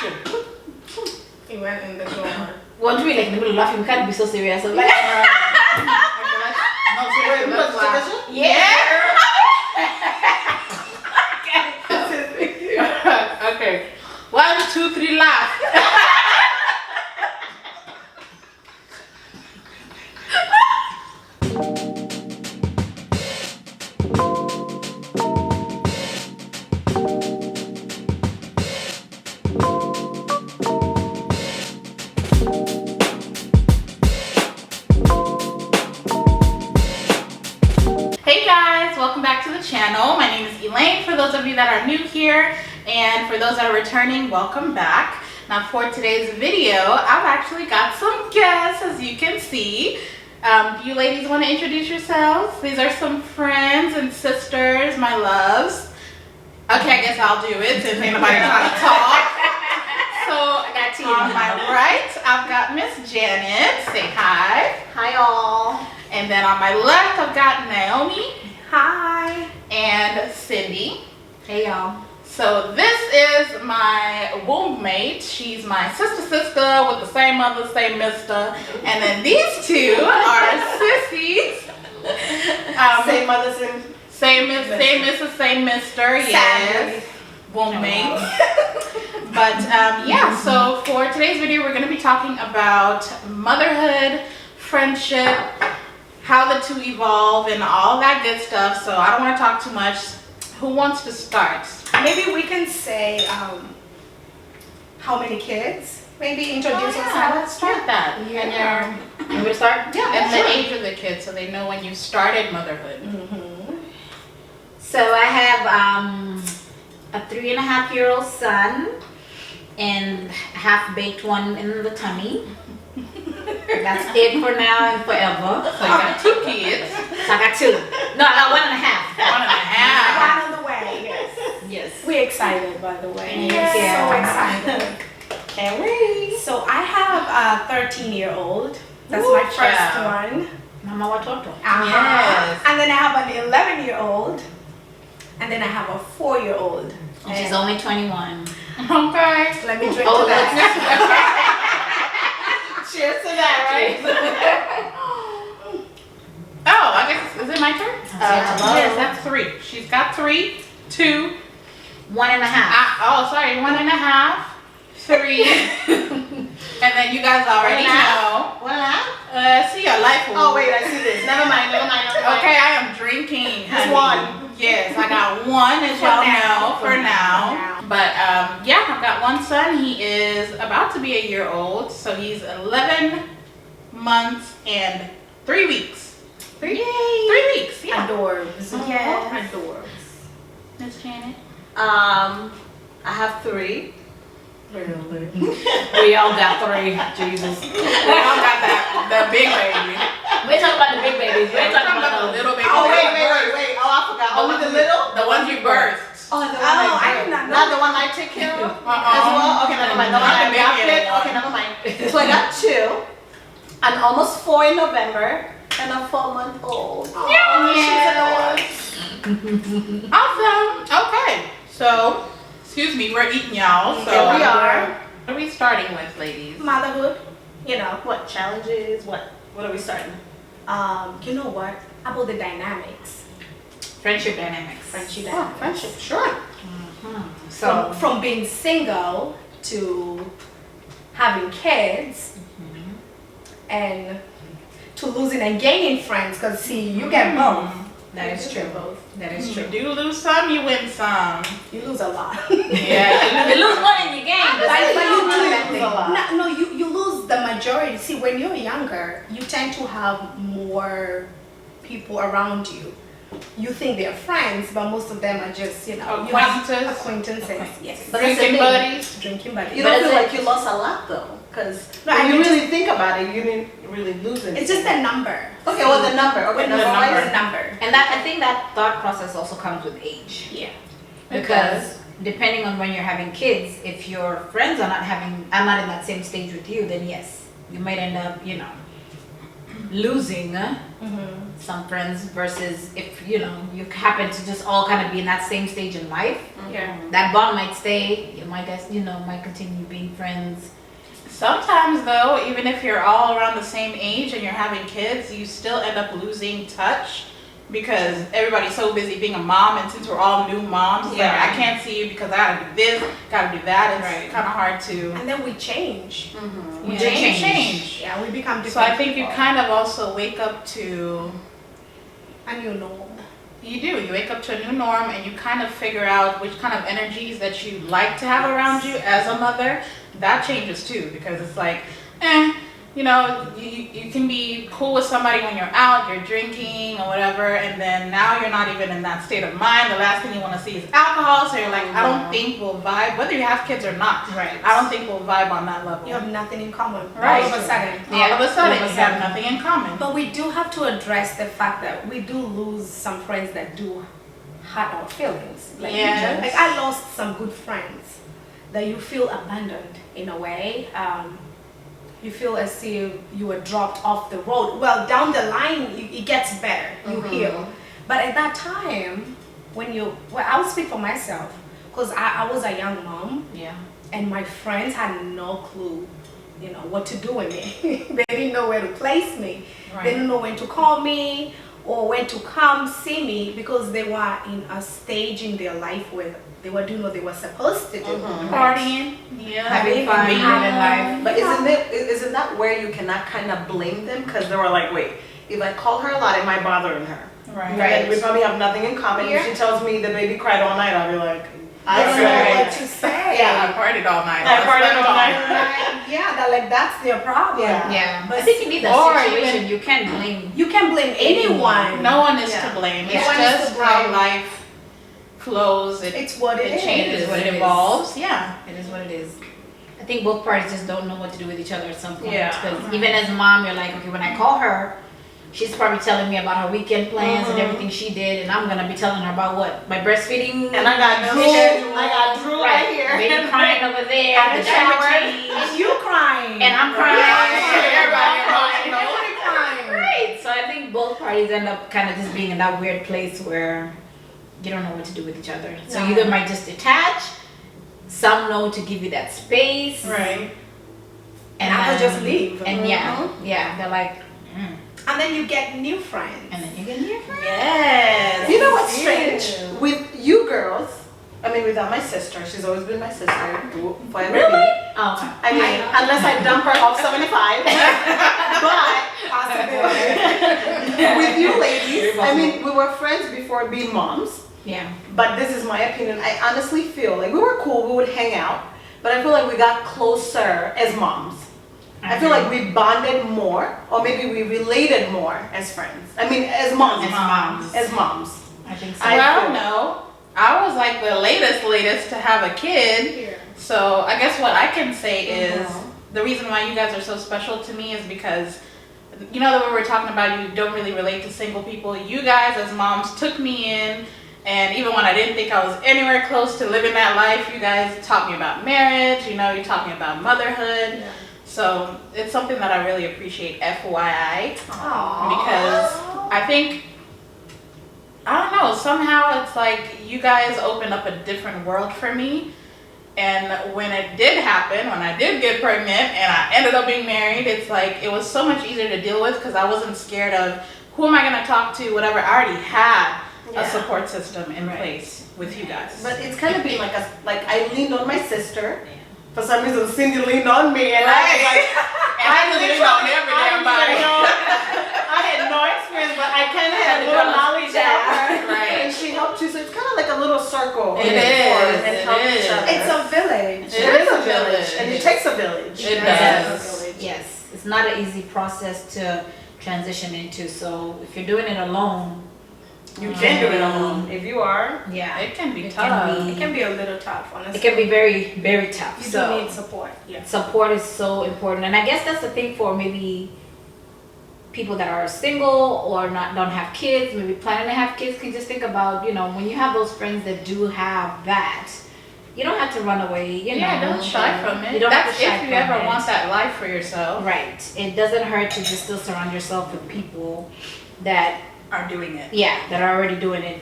action. He went in the door. One to be like in the middle of laughing, we can't be so serious. I'm like, No, seriously, let's laugh. yeah. Okay. 1, 2, 3, laugh. Hey guys, welcome back to the channel. My name is Elaine for those of you that are new here, and for those that are returning, welcome back. Now for today's video, I've actually got some guests, as you can see. Do you ladies want to introduce yourselves? These are some friends and sisters, my loves. Okay, I guess I'll do it since ain't nobody trying to talk. So I got on my right, I've got Miss Janet. Say hi. Hi all. And then on my left, I've got Naomi. Hi. And Cindy. Hey y'all. So this is my womb mate. She's my sister with the same mother, same mister. And then these two are sissies. Same mother, Same mister, same mister. Yes. Womb mates. But yeah, so for today's video, we're going to be talking about motherhood, friendship, how the two evolve, and all that good stuff. So I don't want to talk too much. Who wants to start? Maybe we can say how many kids? Maybe introduce Yeah, yourself. let's start that. Yeah. And You want me to start? yeah, and sure. the age of the kids, so they know when you started motherhood. So I have a 3.5-year-old son and half-baked one in the tummy. That's it for now and forever. So you got 2 kids. So I got 2. No, I got 1.5. 1.5. One on the way. Yes. Yes. We're excited, by the way. Yes. So excited. Can't wait. So I have a 13-year-old. That's Ooh, my first child. one. Mama watoto. Yes. And then I have an 11-year-old. And then I have a 4-year-old. And she's only 21. Okay. Let me drink Oh, to that. Cheers to that, right? Oh, I guess, is it my turn? Yes, that's 3. She's got 3, 2, 1.5. oh, sorry, 1.5, 3. And then you guys already know. 1.5. See your life. Oh wait, I see this. Never mind. Okay, I am drinking. Just honey. one. Yes, I got one, as For y'all now. know, for now. But yeah, I've got one son. He is about to be a year old, so he's 11 months and 3 weeks. 3 weeks. Yeah. Adorbs. Yeah. Adorbs. Miss Janet. I have 3. Really? We all got 3. Jesus. We all got that big baby. We're talking about the big babies. We're talking about the little baby. Oh, wait. Oh, I forgot. Only the little? The ones you birthed. Oh, the one I did not know. Not the one I take care of as well? Okay, never mind. The one I Not the baby adopted? one. Okay, never mind. So I got 2. And almost 4 in November. And a 4-month-old. Oh, Awesome. Okay. So, excuse me, we're eating y'all. So Here we are. What are we starting with, ladies? Motherhood. You know. What challenges? What are we starting? You know what? About the dynamics. Friendship dynamics. Friendship Oh, dynamics. friendship, sure. So From being single to having kids and to losing and gaining friends, because see, you get both. that is true. That is You true. do lose some, you win some. You lose a lot. Yeah. You lose money in your game. But you lose a lot. No, you lose the majority. See, when you're younger, you tend to have more people around you. You think they're friends, but most of them are just, you know, Acquaintances. acquaintances. Yes. But that's the Drinking thing. buddies. Drinking buddies. You don't But feel is like it- you lost a lot though, because No, when I you just- really think about it, you didn't really lose anything. It's just a number. Okay, well the number. Okay, When you number find wise. the number. And that I think that thought process also comes with age. Yeah. Because depending on when you're having kids, if your friends are not in that same stage with you, then yes, you might end up, losing some friends versus if you happen to just all kind of be in that same stage in life. Yeah. That bond might stay. You might might continue being friends. Sometimes though, even if you're all around the same age and you're having kids, you still end up losing touch because everybody's so busy being a mom, and since we're all new moms, it's like I can't see you because I gotta do this, gotta do that. It's kind of hard to. And then we change. We change. Yeah, we become different. So I think you people. kind of also wake up to. And you know. You do. You wake up to a new norm, and you kind of figure out which kind of energies that you like to have around you as a mother. That changes too, because it's like, you can be cool with somebody when you're out, you're drinking or whatever, and then now you're not even in that state of mind. The last thing you want to see is alcohol, so you're like, I don't think we'll vibe, whether you have kids or not. Right. I don't think we'll vibe on that level. You have nothing in common. Right. All of a sudden. All of a sudden, you have nothing in common. But we do have to address the fact that we do lose some friends that do hurt our feelings. Like, like I lost some good friends that you feel abandoned in a way. You feel as if you were dropped off the road. Well, down the line, it gets better. You heal. But at that time, I'll speak for myself, because I was a young mom. Yeah. And my friends had no clue, what to do with me. They didn't know where to place me. Right. They didn't know when to call me or when to come see me, because they were in a stage in their life where they were doing what they were supposed to do. Partying, having fun, living life. But isn't that where you cannot kind of blame them? Because they were like, wait, if I call her a lot, am I bothering her? Right. We probably have nothing in common. If she tells me the baby cried all night, I'll be like, I don't know what to say. Yeah, I partied all night. Yeah, that's their problem. Yeah. But I think in either or situation, you can't blame. You can blame anyone. No one is to blame. Yeah. It's No one is just to how blame. life flows. It's what it is. changes. what It it is. evolves. Yeah. It is what it is. I think both parties just don't know what to do with each other at some point. Yeah. Because even as a mom, you're like, okay, when I call her, she's probably telling me about her weekend plans and everything she did, and I'm gonna be telling her about what? My breastfeeding. and I got drool right here. Baby crying over there. And the the diaper shower. change. And you crying. And I'm crying. Everybody crying. Everybody crying. Right. So I think both parties end up kind of just being in that weird place where you don't know what to do with each other. So you either might just detach, some know to give you that space. Right. And I could just leave. And they're like, And then you get new friends. and then you get new friends. Yes. You know what's strange? With you girls, without my sister, she's always been my sister. Forever Really? be. Oh, okay. Unless I dump her off 75. But with you ladies, we were friends before being moms. Yeah. But this is my opinion. I honestly feel like we were cool, we would hang out, but I feel like we got closer as moms. I feel like we bonded more, or maybe we related more as friends. As moms. As moms. I think so. No. I was like the latest to have a kid. So I guess what I can say is the reason why you guys are so special to me is because, that we were talking about, you don't really relate to single people. You guys as moms took me in, and even when I didn't think I was anywhere close to living that life, you guys taught me about marriage, you taught me about motherhood. Yeah. So it's something that I really appreciate, FYI. Because I think, I don't know, somehow it's like you guys opened up a different world for me. And when it did happen, when I did get pregnant and I ended up being married, it's like it was so much easier to deal with because I wasn't scared of who am I going to talk to, whatever. I already had a support system in place with you guys. But it's kind of been like I leaned on my sister. For some reason, Cindy leaned on me, and I was like, I leaned on every damn body. I had no experience, but I kind of had a little knowledge of her, and she helped you. So it's kind of like a little circle. It is. It's a village. It is a village, and it takes a village. It does. Yes, it's not an easy process to transition into. So if you're doing it alone, you can do it alone. If you are, it can be tough. It can be a little tough, honestly. It can be very, very tough. You do need support. Yeah. Support is so important, and I guess that's the thing for maybe people that are single or don't have kids, maybe planning to have kids. Can just think about when you have those friends that do have that, you don't have to run away. You know, don't shy from it. You don't have to shy if you from ever it. want that life for yourself. Right. It doesn't hurt to just still surround yourself with people that are doing it. that are already doing it.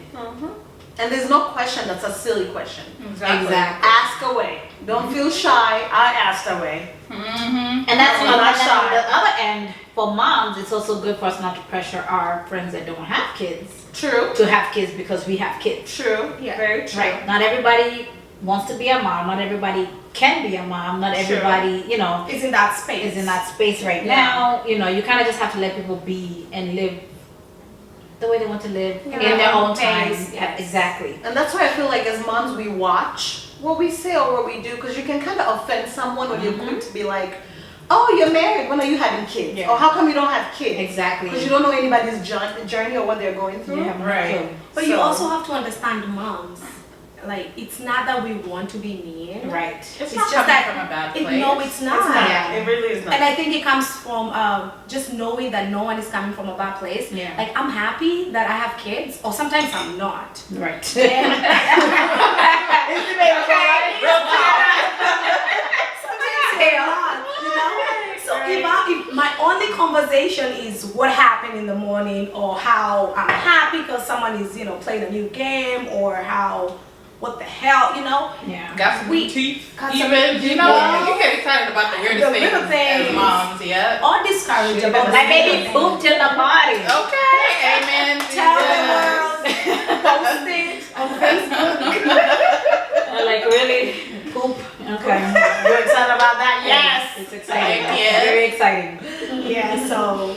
And there's no question that's a silly question. Exactly. Ask away. Don't feel shy. I asked away. And that's No, on not shy. the other end. For moms, it's also good for us not to pressure our friends that don't have kids True. to have kids because we have kids. True. Yeah. Very true. Right. Not everybody wants to be a mom. Not everybody can be a mom. Not everybody, you know, Is in that space. is in that space right now. You know, you kind of just have to let people be and live the way they want to live in their own time. pace, yes. Exactly. And that's why I feel like as moms, we watch what we say or what we do, because you can kind of offend someone when you're quick to be like, oh, you're married, when are you having kids? Yeah. Or how come you don't have kids? Exactly. Because you don't know anybody's journey or what they're going through. You have no Right. clue. But you So- also have to understand moms. Like, it's not that we want to be mean. Right. It's It's not just coming that from a bad It, place. no, it's not. It's not. Yeah. It really is not. And I think it comes from just knowing that no one is coming from a bad place. Yeah. Like, I'm happy that I have kids, or sometimes I'm not. Right. Sometimes I'm not, you know? So if my only conversation is what happened in the morning, or how I'm happy because someone is, you know, playing a new game, or how, what the hell, you know? Yeah. Got some We- teeth. got some- Even, you know, you get excited about the weirdest The little things as things. moms, yeah. Or discouraged Shit, about Like maybe something. poop till the body. Okay, amen. Tell the Jesus. world, post it on Facebook. Like really poop. Okay. You're excited about that? Yes. It's exciting. Yes. Very exciting. Yeah, so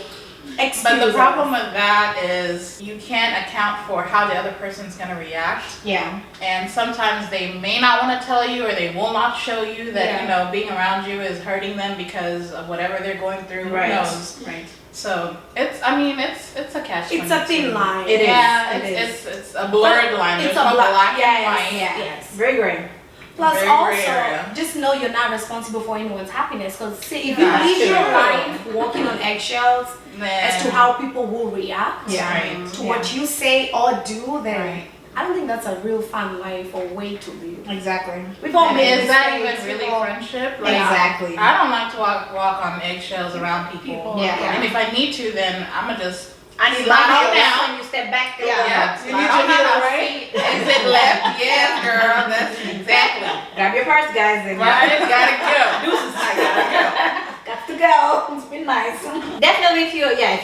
But excuse the us. problem with that is you can't account for how the other person's gonna react. Yeah. And sometimes they may not want to tell you, or they will not show you that, you know, being around you is hurting them because of whatever they're going through. Who knows? Right. So it's a catch. It's a thin line. It is. Yeah, It it's a blurred line. It's There's no a black and yes, white. yes. Very gray. Plus, Very also, gray area. just know you're not responsible for anyone's happiness. Because if That's you live your true. life walking on eggshells as to Then- how people will react Right. to what you say or do, then Right. I don't think that's a real fun life or way to live. Exactly. We've all And made is that even mistakes, really we've all- friendship? Like, Exactly. I don't like to walk on eggshells around people. Yeah. And if I need to, then I'm gonna just I need slide my on heels. down. When you step back there. Yeah, You slide need on your down. heel, I right? see exit left. Yes, girl. That's exactly. Grab your purse, guys. And Right, gotta go. Deuces, I gotta Got to go. It's been nice. Definitely, if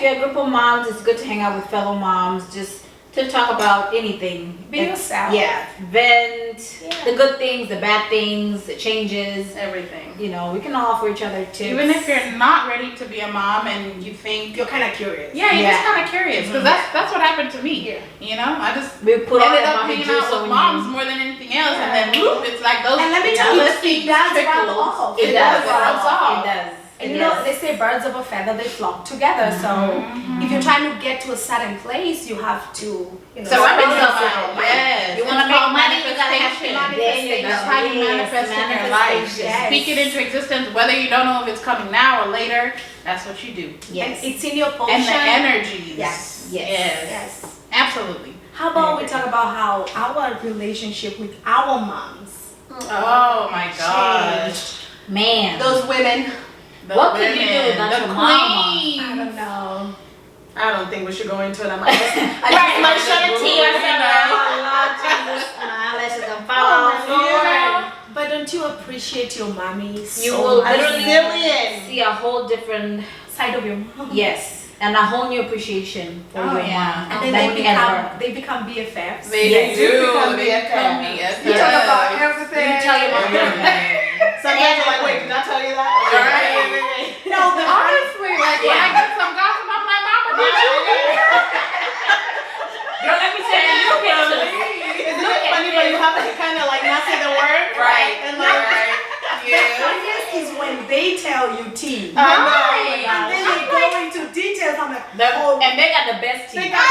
you're a group of moms, it's good to hang out with fellow moms. Just to talk about anything. Be yourself. Yeah. Vent. Yeah. The good things, the bad things, the changes. go. Everything. You know, we can all offer each other tips. Even if you're not ready to be a mom and you think, You're kind of curious. yeah, you're Yeah. just kind of curious, because that's what happened to me. You know, I just we put all ended that up mommy hanging juice out with on moms you. more than anything else, and then whoop, it's like those. And let me tell you, jealousy it does rub trickles. off. It does. rubs off. It does. And It you know, does. they say birds of a feather, they flock together. So if you're trying to get to a certain place, you have to, you know, Surround surround yourself yourself. with Yes. You want to It's make called money, you gotta have manifestation. There you go. That's how you Yes, manifest in your life. manifestation. Yes. Speak it into existence, whether you don't know if it's coming now or later. That's what you do. Yes. And it's in your potion. And the energies. Yes. Yes. Yes. Absolutely. How about we talk about how our relationship with our moms Oh my gosh. changed? Man. Those women. The What could you do women, without the your mama? queen. I don't know. I don't think we should go into it. I just Right, might shed a tear. You know. Lord Jesus, my eyelashes gonna fall Oh, off. Lord. But don't you appreciate your mommy You so will much? literally Resilient. see a whole different, Side of your mom. yes, and a whole new appreciation for Oh, your yeah. mom. And then That we had her. they become BFFs. They Yes. do. Become They become BFFs. BFFs. You talk about everything. You tell your mom everything. Sometimes you're like, wait, did I tell you that? Right. No, the Honestly, like when I get some gossip, I'm like, Mama, did you hear? Girl, let me tell you, you can Isn't it funny when you have to kind of like not say the word? Right. And like, Right. the Yeah. funniest is when they tell you tea. I know. Right. And then they go into details. I'm like, oh, And they got the best They teeth. got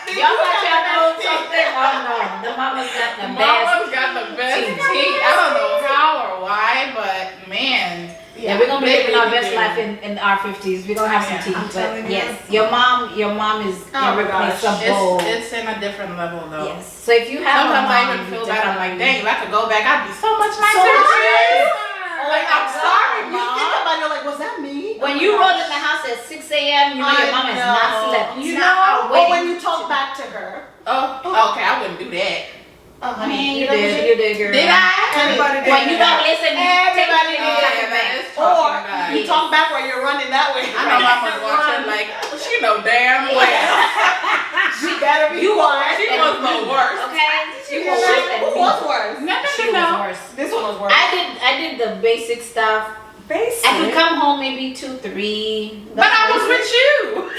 the Y'all got y'all know something? Oh no, the mama's got the best. Mama's got the best teeth. teeth. I don't know how or why, but man. Them Yeah, we're gonna be living our Maybe best we do. life in our 50s. We're gonna have some tea. I'm telling But you. yes, your mom is Oh my gosh. irreplaceable. It's in a different level though. Yes. So if you have Sometimes a I mom, even you feel bad. I'm like, definitely- dang, if I could go back, I'd be so much nicer So to much you. nicer. Like, I'm sorry, You think mom. about it, you're like, was that me? When Oh my you gosh. rode in the house at 6 a.m., you know your mom has not slept. You Not know? Or waiting. when you talk back to her. Oh, okay, I wouldn't do that. Oh, I mean, you never did, girl. Did I? Everybody did. When you don't listen, you Everybody take did. it Yeah, back. that is Or talking back. you talk back while you're running that way. I know mama's watching like, she know damn well. She better be quiet. She was the worst. Okay? She was worse than Who me. was worse? No, no, She no, was no. worse. This one was worse. I did the basic stuff. Basic. I could come home maybe 2, 3. But I was with you. What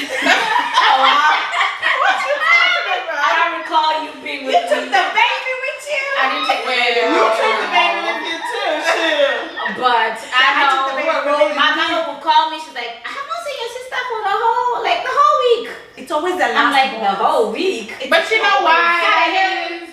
you talking I about? don't recall you being with me. the baby with you. I didn't take the baby. You took the baby with you too. Shit. But I know took the baby with me. my mama would call me. She's like, I have not seen your sister for the whole week. It's always the last I'm like, born. the whole week. But you know why?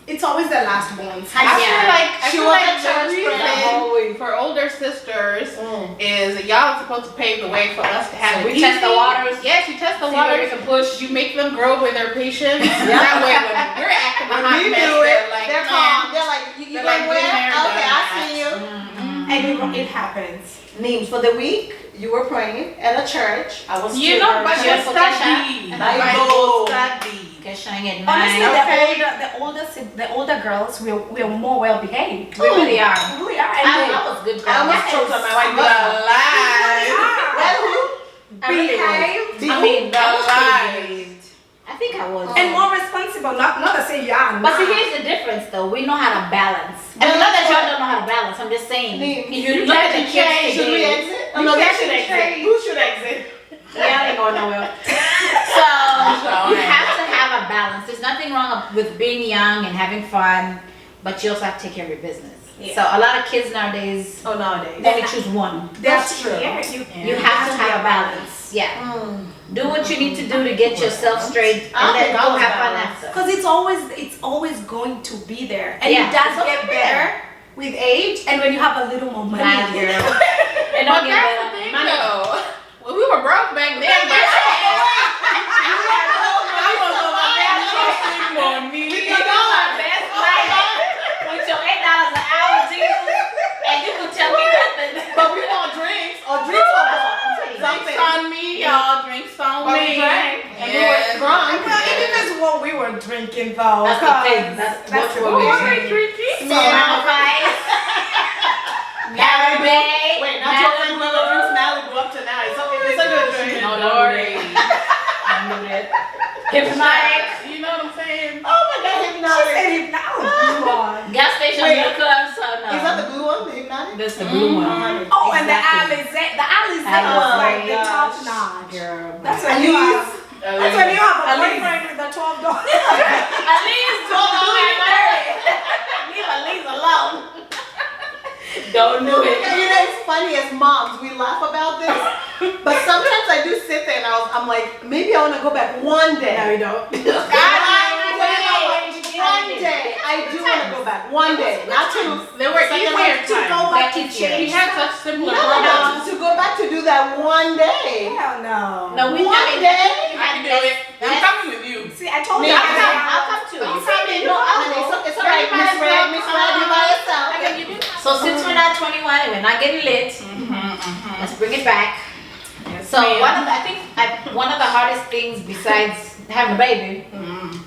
It's always the last ones. I feel like She was a the church reason friend. for older sisters is y'all are supposed to pave the way for us to have So it we test the easy. waters. Yes, you test the See where waters. we can push. You make them grow with their patience. That way, when you're acting a When hot we mess, do it, they're like, they're man. calm. They're like, you They're going like, where? been there, Okay, done I see you. And it happens. Names for the week, you were praying at a church. I was You still know, but very you're Just study. Bible. Study. Showing at Honestly, 9. Okay. the older girls, we're more well behaved. We really are. We are. I was good girl. I almost choked on my The wife. lies. Well, who? I really was. Behaved. I mean, The I was lies. pretty behaved. I think I was. And more responsible, not to say you are But see, not. here's the difference though. We know how to balance. I mean, not that y'all don't know how to balance. I'm just saying. If you look at the kids Should we today, exit? Oh, no, they should exit. change. Who should exit? y'all ain't going nowhere. So you have to have a balance. There's nothing wrong with being young and having fun, but you also have to take care of your business. Yeah. So a lot of kids nowadays Oh, nowadays. only choose one. That's true. You have to have a balance. Yeah. Do what you need to do to get yourself straight, I and then think I go was have fun balanced. after. Because it's always going to be there, and Yeah, it does it's get always better with age, and when you have a little more money. Nah, girl. And But don't get that's the better. thing though. Well, we were broke back then, but I was on my best trusting money. You know my best life with your $8 an hour, Jesus, and you can tell me nothing. But we want drinks or drinks were bought. Drinks Something. on me, y'all. Drinks on But me. we drank and we were Yes. drunk. Well, it depends what we were drinking though. That's the thing. That's that's what What we were drink. we drinking? So Malibu, Malibu, Wait, not your friend whoever drinks Malibu up to now. It's a good drink. No, don't do that. Don't do that. Hypnotic. You know what I'm saying? Oh my god, She hypnotic. said it now. Gas station Wait. milk club, so no. Is that the blue one, the hypnotic? That's the blue one. Oh, and the Exactly. Alizé Oh was like the my top gosh. notch. Girl. That's when you have. That's when you have a At least. boyfriend with a $12. At least don't do it dirty. Leave Elise alone. Don't do it. You know, it's funny as moms, we laugh about this, but sometimes I do sit there and I'm like, maybe I want to go back one day. No, you don't. One day, I do want to go back. One day, not two. They were easier To go times. back to That's We change. had such simpler No, programs. to go back to do that one day. Hell no. No, we One haven't. day? I can do it. I'm coming with you. See, I told Me, you. I'll come to You you. see me? No, it's alright. You might Miss as well Red, you by yourself. I mean, you do. So since we're not 21 and we're not getting lit, let's bring it back. So one of the hardest things besides having a baby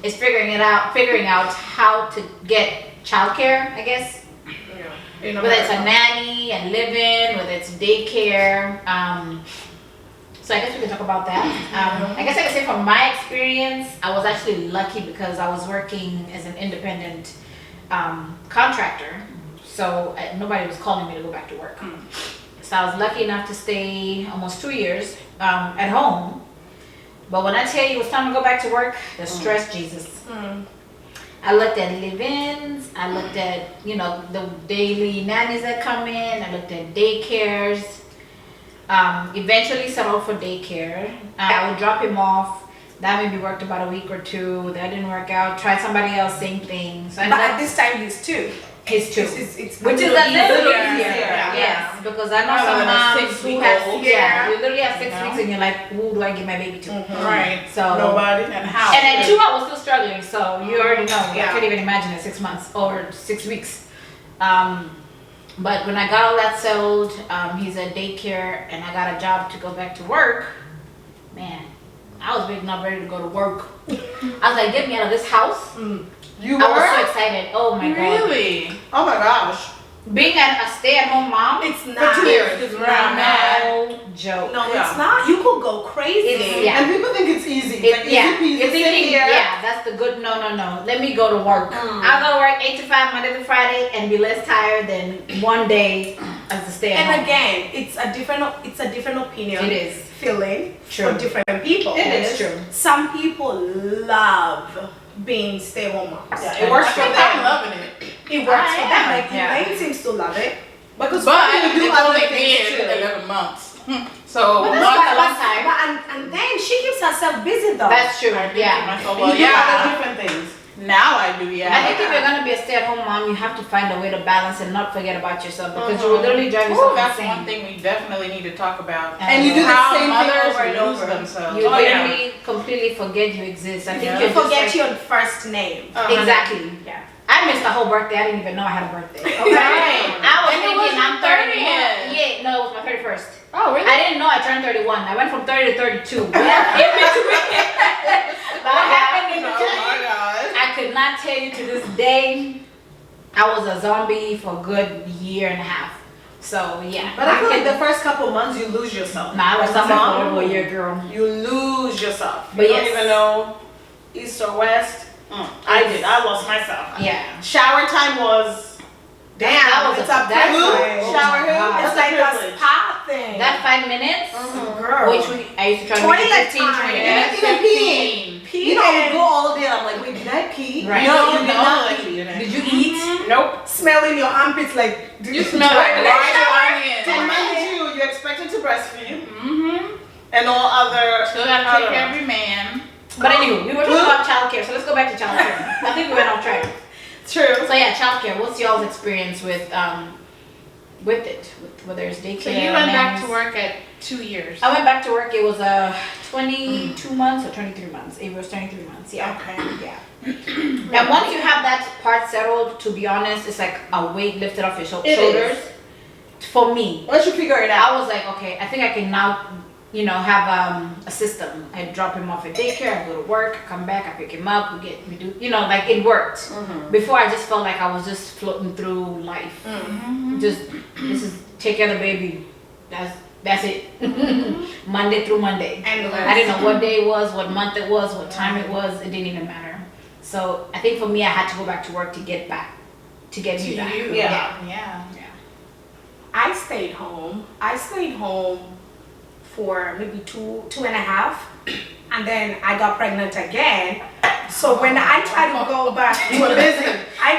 is figuring out how to get childcare, I guess. You know, Whether it's a nanny and live-in, whether it's daycare. So I guess we can talk about that. I guess I can say from my experience, I was actually lucky because I was working as an independent contractor. So nobody was calling me to go back to work. So I was lucky enough to stay almost 2 years at home. But when I tell you it's time to go back to work, the stress, Jesus. I looked at live-ins, I looked at, the daily nannies that come in, I looked at daycares. Eventually settled for daycare. I would drop him off. That maybe worked about a week or two. That didn't work out. Tried somebody else, same thing. So I But ended at up, this time, he's 2. His 2. It's Which is a little little easier. easier. Yeah. Yes, because I know Rather some than a moms 6 who week have, old. you literally have 6 You know? weeks and you're like, who do I give my baby to? Right. So Nobody. And how? And at 2 I was still struggling, so you already know. I Yeah. can't even imagine at 6 months or 6 weeks. But when I got all that settled, he's at daycare and I got a job to go back to work. Man, I was big enough ready to go to work. I was like, get me out of this house. You I was so were? excited. Oh my god. Really? Oh my gosh. Being a stay-at-home mom, It's not. For 2 years. It's not bad. no joke. No, Yeah. it's not. You could go crazy. It's- yeah. And people think it's easy. It's like, Yeah, easy peasy, you're sit thinking, here. yeah, that's the good, no. Let me go to work. I'll go to work 8 to 5, Monday to Friday, and be less tired than one day as a stay-at-home. And again, it's a different opinion. It is. Feeling True. for different people. It is true. Some people love being stay-at-home moms. Yeah, it works I for think I'm them. loving it. It works I for them. am, Like yeah. Elaine seems to love it. Because But you do it's other only things been too. 11 months. So, But month that's a long month- time. And then she keeps herself busy though. That's true. I think to Yeah. myself, You well, do other yeah. different things. Now I do, yeah. I think if you're gonna be a stay-at-home mom, you have to find a way to balance and not forget about yourself because you will literally drive yourself That's insane. one thing we definitely need to talk about. And you do the How same thing mothers over and lose over. themselves. You Oh, yeah. literally completely forget you exist. I think Yeah. you're You just forget like- your first name. Exactly. Yeah. I missed the whole birthday. I didn't even know I had a birthday. Okay. Right. I was And it thinking was your I'm 31. 30th. Yeah, no, it was my 31st. Oh, really? I didn't know I turned 31. I went from 30 to 32. What happened in Oh between? my God. I could not tell you to this day. I was a zombie for a good year and a half. So yeah. But I feel like the first couple months you lose yourself. Nah, I was As a zombie for mom, over a year, girl. You lose yourself. But You don't yes. even know east or west. I did. I lost myself. Yeah. Shower time was Damn, That was it's a- a that's privilege. a- shower hill. God. It's That's like a a privilege. spa thing. That 5 minutes, girl. which I used to try to make it Toilet 15, 20 time. minutes. Even peeing. Pee You know, I would and go all day. I'm like, wait, did I pee? Right. No, you No, did not like pee. you didn't. Did you eat? Nope. smelling your armpits like You smell like large onions. And mind you, you're expected to breastfeed Mm-hmm. and all other. Still gotta I take don't care know. of your man. But anyway, we were talking about childcare, so let's go back to childcare. I think we went off track. True. So yeah, childcare. What's y'all's experience with it? With whether it's daycare? So you went back nannies? to work at 2 years. I went back to work. It was 22 months or 23 months. It was 23 months. Yeah. Okay. Yeah. And once you have that part settled, to be honest, it's like a weight lifted off your It shoulders. For me, Once you figure it out. I was like, okay, I think I can now, have a system. I drop him off at daycare, I go to work, I come back, I pick him up, we do, like it worked. Before I just felt like I was just floating through life. Just, this is take care of the baby. That's it. Monday through Monday. And I didn't know what day it was, what month it was, what time it was. It didn't even matter. So I think for me, I had to go back to work to get me back. Yeah. I stayed home. I stayed home for maybe two and a half, and then I got pregnant again. So when I tried to go back, You were busy. I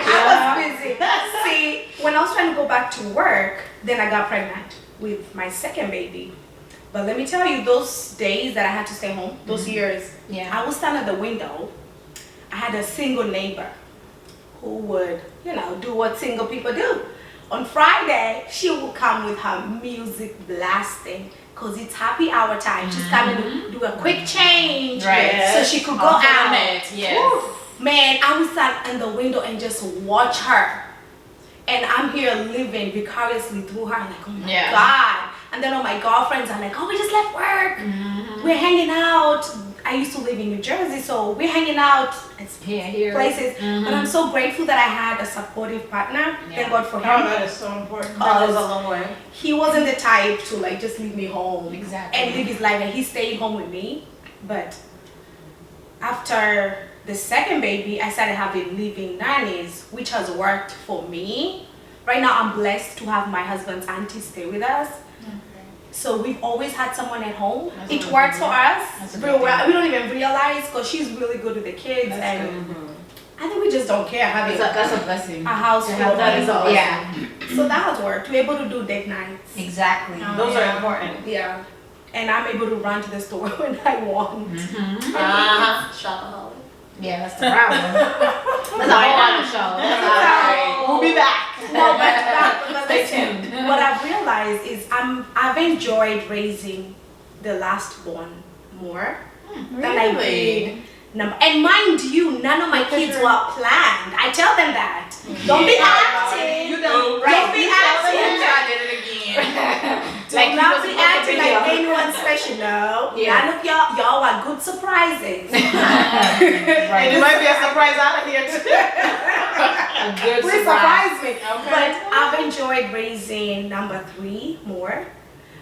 was busy. See, when I was trying to go back to work, then I got pregnant with my second baby. But let me tell you, those days that I had to stay home, those years, Yeah. I would stand at the window. I had a single neighbor who would, do what single people do. On Friday, she would come with her music blasting because it's happy hour time. She's coming to do a quick change Right. so she could go Off out. internet, yes. Woo. Man, I would stand in the window and just watch her. And I'm here living vicariously through her. I'm like, oh my Yeah. God. And then all my girlfriends are like, oh, we just left work. We're hanging out. I used to live in New Jersey, so we're hanging out at Here. places. But I'm so grateful that I had a supportive partner. Yeah. Thank God for Oh, him. that is so important. That goes a long way. He wasn't the type to like just leave me home Exactly. and live his life, and he stayed home with me. But after the second baby, I started having living nannies, which has worked for me. Right now, I'm blessed to have my husband's auntie stay with us. So we've always had someone at home. That's It a good works thing. for us. That's a Real good well. thing. We don't even realize because she's really good with the kids, That's and good. I think we just don't care having That's a blessing. a house To full have of that is a people. yeah. So that has worked. We're able to do date nights. Exactly. Those Yeah. are important. Yeah. And I'm able to run to the store when I want. Shopaholic. Yeah, that's the problem. That's a whole other show. We'll be back. No, but Stay tuned. what I've realized is I've enjoyed raising the last born more than I did. And mind you, none of my kids were planned. I tell them that. Don't be acting. Don't be acting. I did it again. Do not be acting like anyone special. No. None of y'all are good surprises. And it might be a surprise out of here too. A good Please surprise. surprise me. But I've enjoyed raising number 3 more.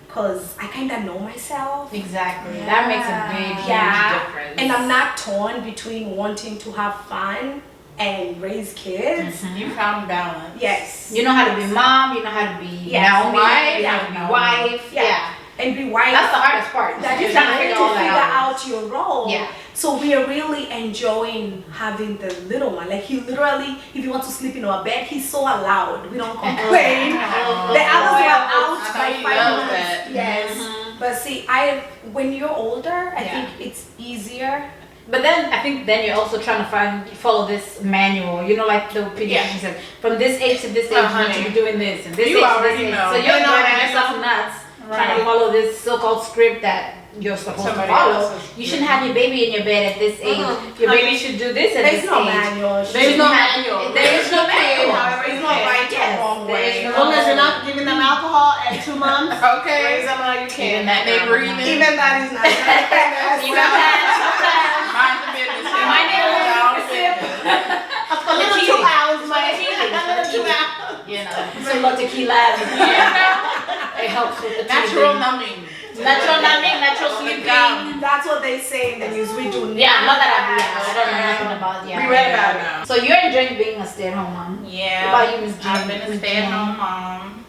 Because I kind of know myself. Exactly. That makes a big, huge difference. And I'm not torn between wanting to have fun and raise kids. You found balance. Yes. You know how to be mom, you know how to be Naomi, you know how to be wife. Yeah. And be wife. That's the hardest part. That You're you trying to need figure to all figure that out. out your role. Yeah. So we are really enjoying having the little one. Like he literally, if he wants to sleep in our bed, he's so loud. We don't complain. The others were out by 5 minutes. Yes. But see, when you're older, I think it's easier. But then I think then you're also trying to follow this manual. You know, like the pediatrician said, from this age to this age, you need to be doing this, and this age to this age. So you're driving yourself nuts trying to follow this so-called script that you're supposed to follow. You shouldn't have your baby in your bed at this age. Your baby should do this at this age. There's no manual. There's no manual. There's no manual. There's no right or wrong way. As long as you're not giving them alcohol at 2 months, Okay. raise them how you can. Even that they breathing. Even that is not. Mind the business. Mind your A little 2 hours, my little 2 hours. You know, some little tequila. It helps with the Natural numbing. Natural numbing, natural sleeping. That's what they say in the news. We do not. Yeah, not that I don't know nothing about. Yeah, We read about it. So you're enjoying being a stay-at-home mom. Yeah. What about you, Miss Jean? I've been a stay-at-home mom.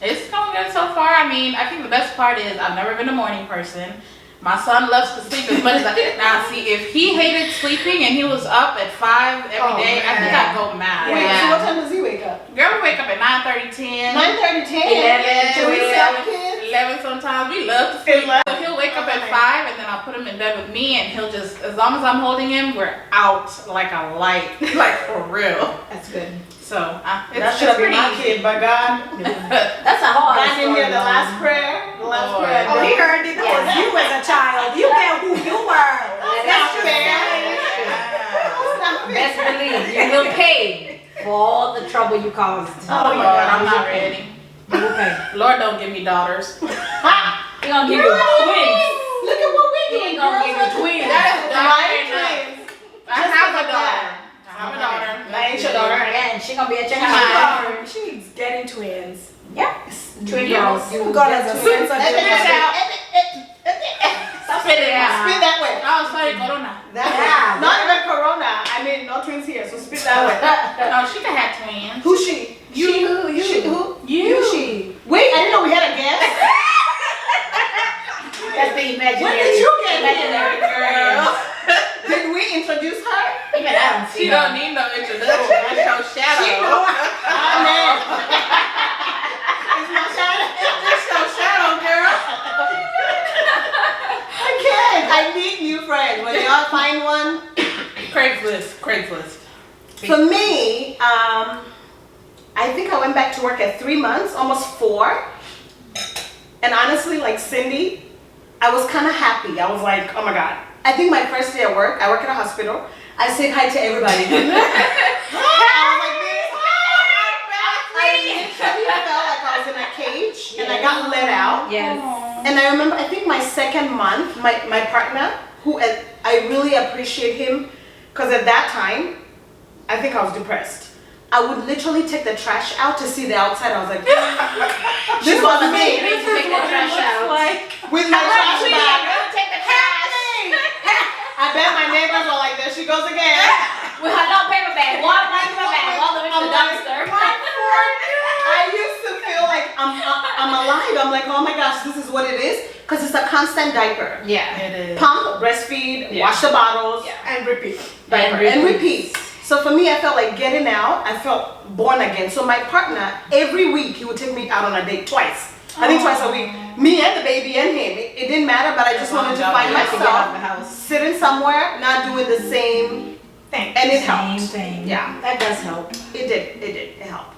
It's going good so far. I mean, I think the best part is I've never been a morning person. My son loves to sleep as much as now. See, if he hated sleeping and he was up at 5 every day, I think I'd go mad. Wait, so what time does he wake up? Girl, we wake up at 9:30, 10. 9:30, 10? 11, Do we have kids? 11 sometimes. We love to sleep. So he'll wake up at 5 and then I'll put him in bed with me and he'll just, as long as I'm holding him, we're out like a light. Like for real. That's good. So That should have been my kid, but God. That's a hard God didn't hear the last prayer. The last Lord. prayer. Oh, he heard it. That was you as a child. You get who you were. That's fair. Best believe you will pay for all the trouble you caused. Oh my God, I'm not ready. You will pay. Lord don't give me daughters. He gonna give you twins. Look at what we're He doing. ain't gonna give you twins. I have a daughter. I have a daughter. That ain't your daughter. And she gonna be a child. She's getting twins. Yeah. Twin girls. God has a sense of Spit it out. Spit it out. Spit that way. Oh, sorry, Corona. That way. Not even Corona. I mean, no twins here, so spit that way. No, she can have twins. Who's she? You. You. She, who? You. She. Wait, I didn't know we had a guest. That's the imaginary. When did you get imaginary here? girl? Did we introduce her? Even I don't see She don't need no introduction. That's your shadow. She know. Amen. It's my shadow. That's your shadow, girl. I can't. I need new friends. When y'all find one. Craigslist. For me, I think I went back to work at 3 months, almost 4. And honestly, like Cindy, I was kind of happy. I was like, oh my God. I think my first day at work, I work at a hospital. I said hi to everybody. I was like this. I literally felt like I was in a cage and I got let out. Yes. And I remember, I think my second month, my partner, who I really appreciate him, because at that time, I think I was depressed. I would literally take the trash out to see the outside. I was like, this was me. You need to take the trash out. With my trash bag. Take the trash. I bet my neighbors were like, there she goes again. With her little paper bag. One paper bag. All the way to the dumpster. I used to feel like I'm alive. I'm like, oh my gosh, this is what it is. Because it's a constant diaper. Yeah. It is. Pump, breastfeed, wash the bottles, And repeat. diaper, and repeat. So for me, I felt like getting out, I felt born again. So my partner, every week, he would take me out on a date twice. I think twice a week. Me and the baby and him. It didn't matter, but I just wanted to find myself sitting somewhere, not doing the same Thanks. and it Same helped. thing. Yeah. That does help. It helped.